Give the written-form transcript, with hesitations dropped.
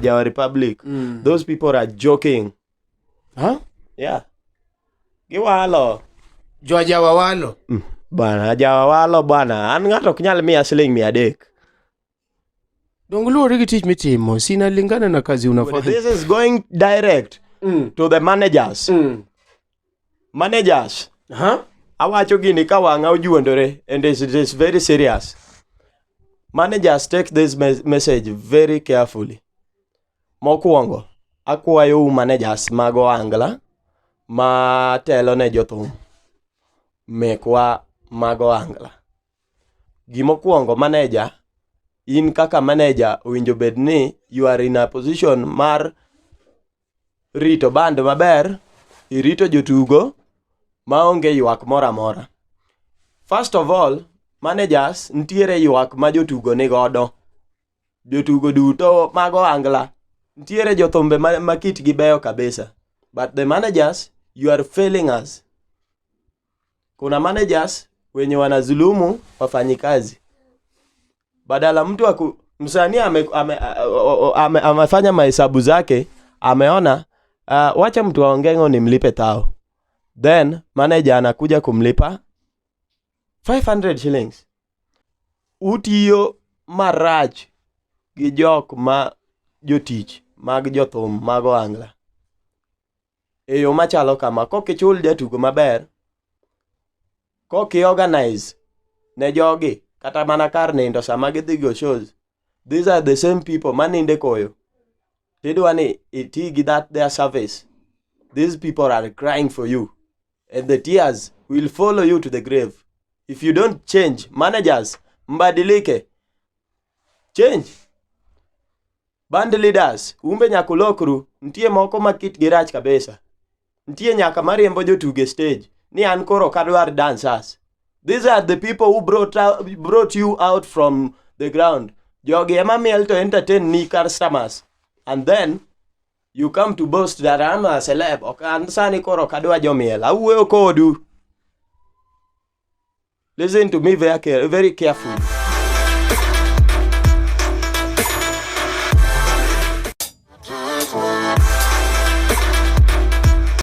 Jawa Republic. Those people are joking. Huh? Yeah. Giwalo. Jawa walo. Bana, Jawa walo bana. An ng'ato ok nyal miya siling 300. Dong luore gi tich mitimo, sina lingana na kazi unafanya. This is going direct to the managers. Managers. Awacho gini ka wanga ojuondore, and it is very serious. Managers take this message very carefully. Mokwongo, akwayo managers mag ohangla ma telo ne jothum mekwa mag ohangla. Gimokwongo, manager, in kaka manager owinjo bed ni you are in a position mar rito band maber, irito jotugo maonge ywak mora mora. First of all, managers ntiere ywak ma jotugo ni godo. Jotugo duto mag ohangla ntiere jothumbe ma kitgi beyo kabisa. But the managers, you are failing us. Kuna managers wenye wanazulumu wafanyikazi. Badala mtu msanii amefanya mahesabu zake, ameona wacha mtu aongengo nimlipe tao. Then manager anakuja kumlipa 500 shillings. Utiyo marach gi jok ma jotich mag jothum mag ohangla. Eyo machalo kama, kokichul jatugo maber, kokiorganize ne jogi kata mana kar nindo sama gidhi go shows, these are the same people maninde koyo. Tidwani itigi that their service. These people are crying for you, and the tears will follow you to the grave if you don't change. Managers, mbadilike, change. Band leaders, umbe nyakulokru, ntie moko makit girach kabisa. Ntie nyaka mariembo jotuge stage ni an koro kadwar dancers. These are the people who brought you out from the ground. Jogi ema miel to entertain ni customers, and then you come to boast that I'm a celeb. Ok, an sani koro kadwa jomiel. Awuoyo kodu. Listen to me very carefully.